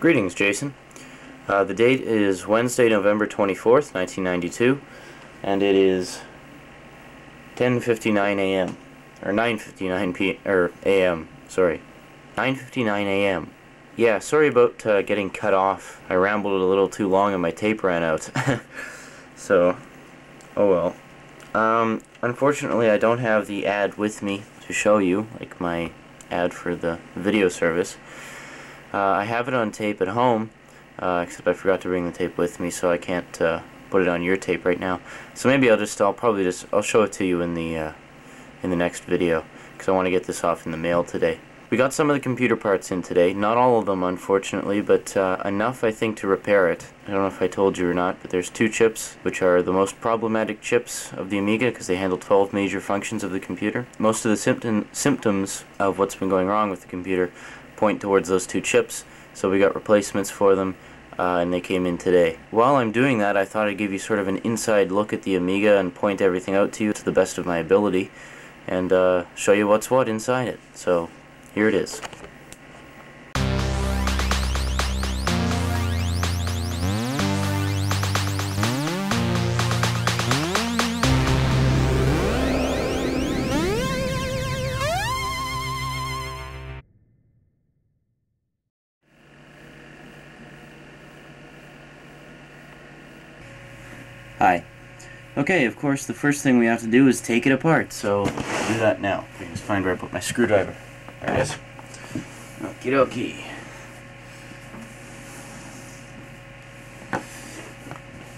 Greetings, Jason. The date is Wednesday, November 24th, 1992, and it is 10:59 a.m. or 9:59 a.m. Sorry, 9:59 a.m. Yeah, sorry about getting cut off. I rambled a little too long and my tape ran out. So, oh well. Unfortunately, I don't have the ad with me to show you, like my ad for the video service. I have it on tape at home, except I forgot to bring the tape with me, so I can't put it on your tape right now. So maybe I'll show it to you in the next video, because I want to get this off in the mail today. We got some of the computer parts in today, not all of them unfortunately, but enough I think to repair it. I don't know if I told you or not, but there's two chips which are the most problematic chips of the Amiga because they handle 12 major functions of the computer. Most of the symptoms of what's been going wrong with the computer point towards those two chips, so we got replacements for them, and they came in today. While I'm doing that, I thought I'd give you sort of an inside look at the Amiga and point everything out to you to the best of my ability, and show you what's what inside it. So here it is. Hi. Okay, of course, the first thing we have to do is take it apart, so I'll do that now. I can just find where I put my screwdriver. There it is. Okie dokie.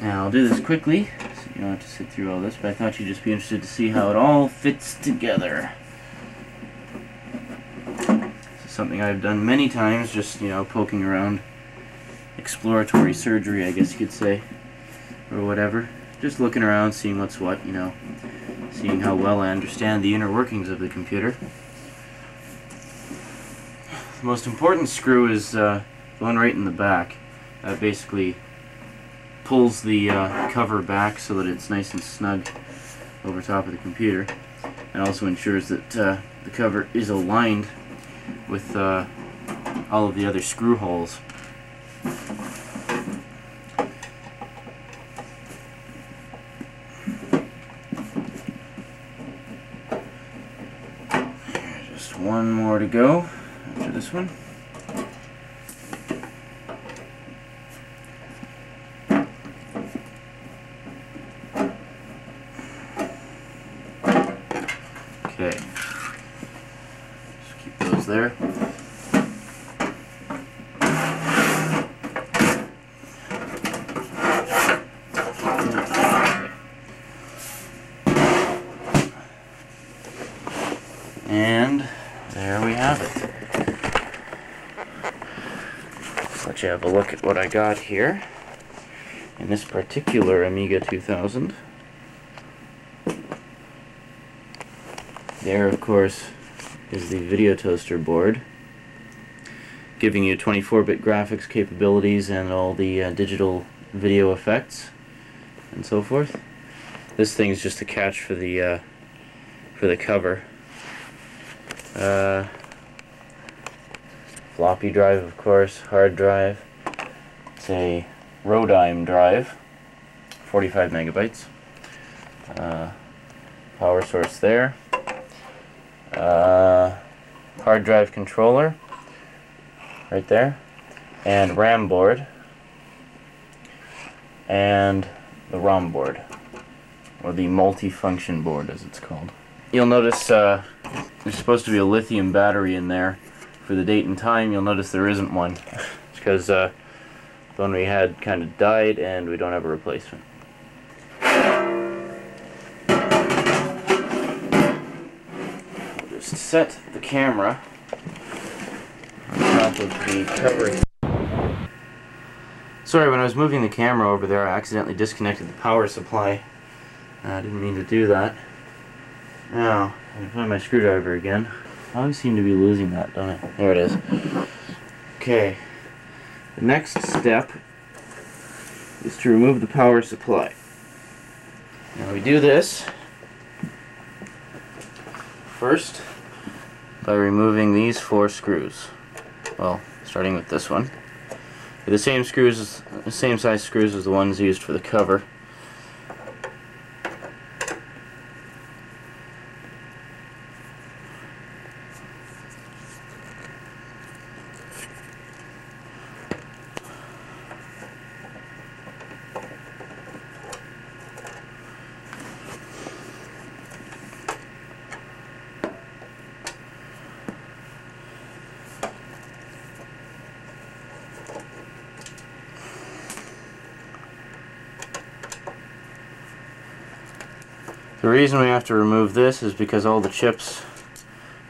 Now, I'll do this quickly, so you don't have to sit through all this, but I thought you'd just be interested to see how it all fits together. This is something I've done many times, just, you know, poking around. Exploratory surgery, I guess you could say. Or whatever. Just looking around, seeing what's what, you know. Seeing how well I understand the inner workings of the computer. The most important screw is the one right in the back. That basically pulls the cover back so that it's nice and snug over top of the computer. And also ensures that the cover is aligned with all of the other screw holes. One more to go after this one. Okay. Just keep those there. And there we have it. Let's let you have a look at what I got here in this particular Amiga 2000. There, of course, is the video toaster board, giving you 24-bit graphics capabilities and all the digital video effects and so forth. This thing is just a catch for the cover. Floppy drive, of course, hard drive. It's a Rodime drive, 45 megabytes. Power source there. Hard drive controller, right there. And RAM board. And the ROM board, or the multi-function board as it's called. You'll notice there's supposed to be a lithium battery in there for the date and time. You'll notice there isn't one because the one we had kind of died and we don't have a replacement. We'll just set the camera on top of the cover. Sorry, when I was moving the camera over there, I accidentally disconnected the power supply. I didn't mean to do that. Now, I can find my screwdriver again. I always seem to be losing that, don't I? There it is. Okay. The next step is to remove the power supply. Now we do this first by removing these 4 screws. Well, starting with this one. The same screws, the same size screws as the ones used for the cover. The reason we have to remove this is because all the chips,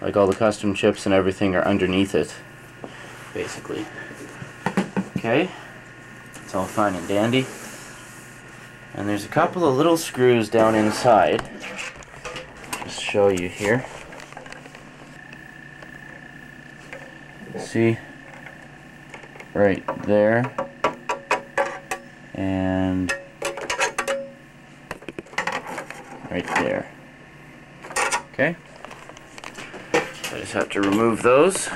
like all the custom chips and everything, are underneath it, basically. Okay, it's all fine and dandy. And there's a couple of little screws down inside. Just show you here. See? Right there. And right there. Okay. I just have to remove those.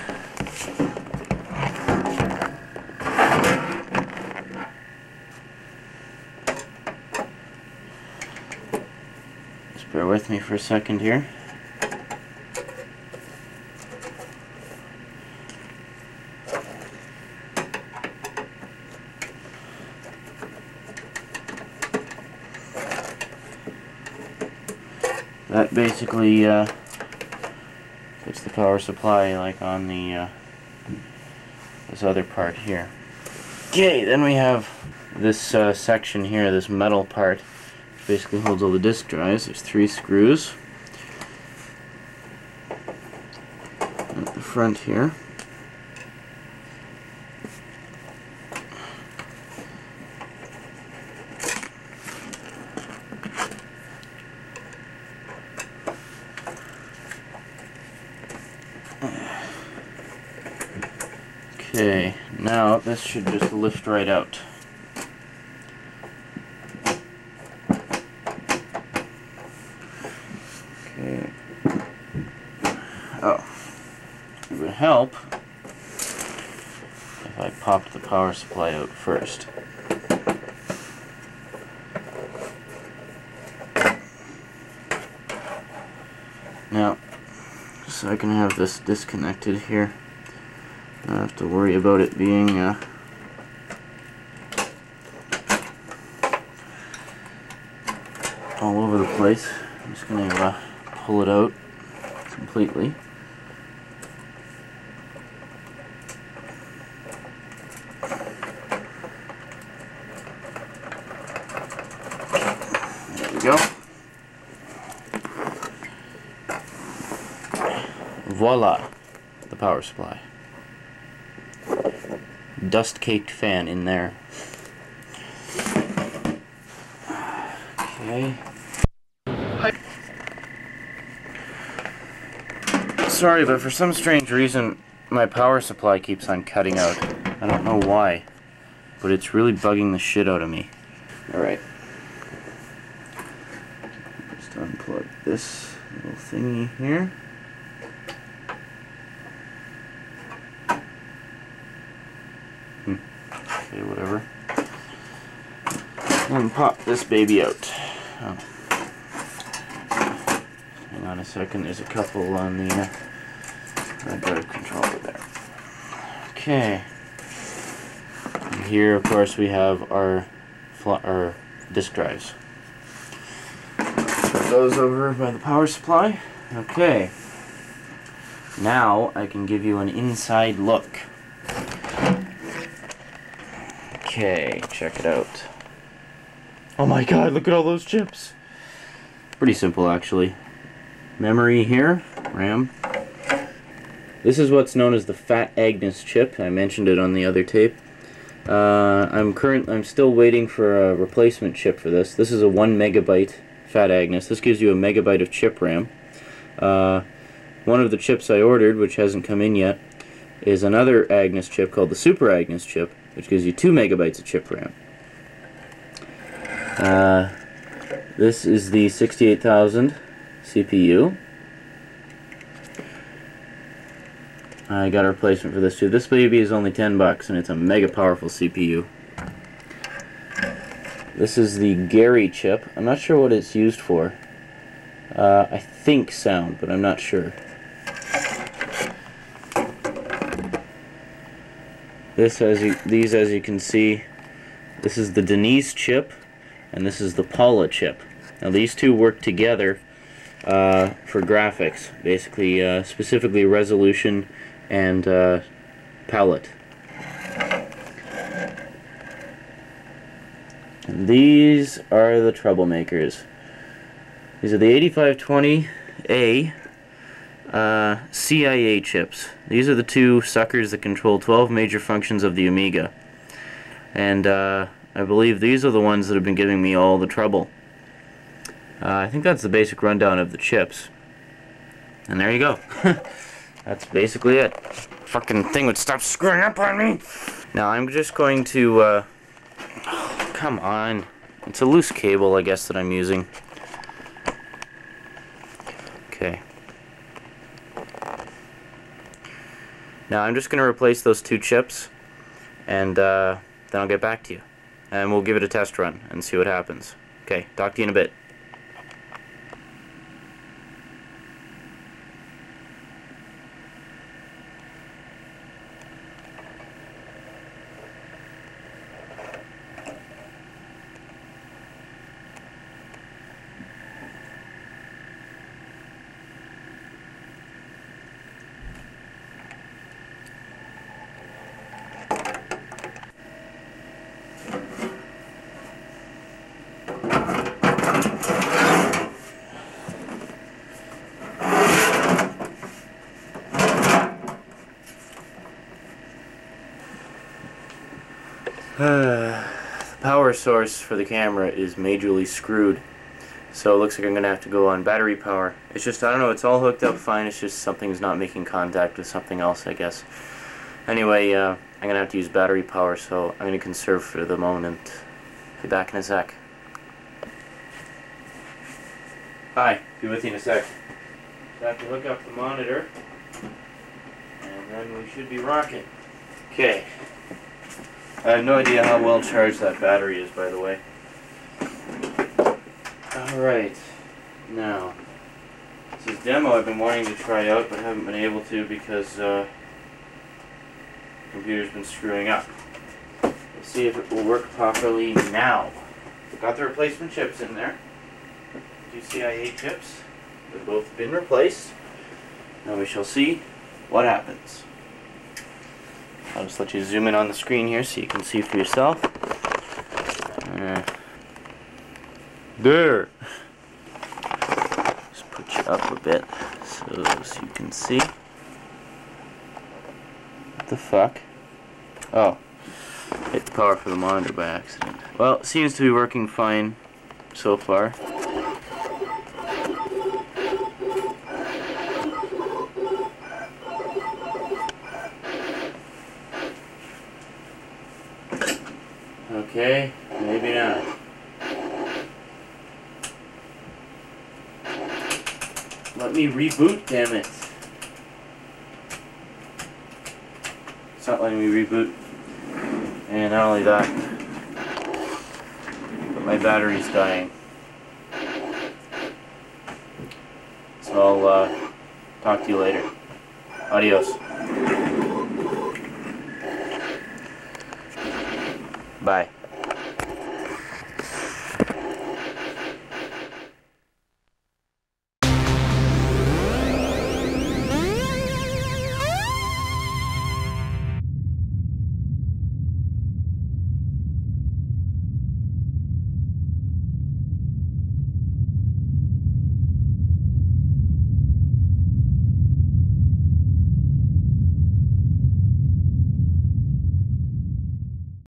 Just bear with me for a second here. That basically puts the power supply like on the this other part here. Okay, then we have this section here, this metal part, which basically holds all the disk drives. There's 3 screws at the front here. Okay, now this should just lift right out. Okay. Oh, it would help if I popped the power supply out first. Now, so I can have this disconnected here. I don't have to worry about it being all over the place. I'm just going to pull it out completely. There we go. Voila! The power supply. Dust-caked fan in there. Okay. Sorry, but for some strange reason, my power supply keeps on cutting out. I don't know why, but it's really bugging the shit out of me. Alright. Just unplug this little thingy here. Okay, whatever. And pop this baby out. Oh. Hang on a second, there's a couple on the drive controller there. Okay. And here, of course, we have our disk drives. Put those over by the power supply. Okay. Now I can give you an inside look. Okay, check it out. Oh my god, look at all those chips! Pretty simple, actually. Memory here, RAM. This is what's known as the Fat Agnes chip. I mentioned it on the other tape. I'm still waiting for a replacement chip for this. This is a 1 megabyte Fat Agnes. This gives you a megabyte of chip RAM. One of the chips I ordered, which hasn't come in yet, is another Agnes chip called the Super Agnes chip, which gives you 2 megabytes of chip RAM. This is the 68,000 CPU. I got a replacement for this too. This baby is only $10 and it's a mega powerful CPU. This is the Gary chip. I'm not sure what it's used for. I think sound, but I'm not sure. These, as you can see, this is the Denise chip, and this is the Paula chip. Now these two work together for graphics, basically, specifically resolution and palette. And these are the troublemakers. These are the 8520A CIA chips. These are the two suckers that control 12 major functions of the Amiga. And I believe these are the ones that have been giving me all the trouble. I think that's the basic rundown of the chips. And there you go. That's basically it. Fucking thing would stop screwing up on me! Now I'm just going to, oh, come on. It's a loose cable, I guess, that I'm using. Okay. Now I'm just going to replace those two chips, and then I'll get back to you. And we'll give it a test run and see what happens. Okay, talk to you in a bit. The power source for the camera is majorly screwed, so it looks like I'm going to have to go on battery power. It's just, I don't know, it's all hooked up fine, it's just something's not making contact with something else, I guess. Anyway, I'm going to have to use battery power, so I'm going to conserve for the moment. Be back in a sec. Hi, be with you in a sec. So I have to hook up the monitor, and then we should be rocking. Okay. I have no idea how well charged that battery is, by the way. Alright, now, this is demo I've been wanting to try out, but haven't been able to because the computer's been screwing up. Let's see if it will work properly now. Got the replacement chips in there. Two CIA chips. They've both been replaced. Now we shall see what happens. I'll just let you zoom in on the screen here so you can see for yourself. There! Just put you up a bit so you can see. What the fuck? Oh. Hit the power for the monitor by accident. Well, it seems to be working fine so far. Okay, maybe not. Let me reboot, damn it. It's not letting me reboot. And not only that, but my battery's dying. So I'll talk to you later. Adios. Bye.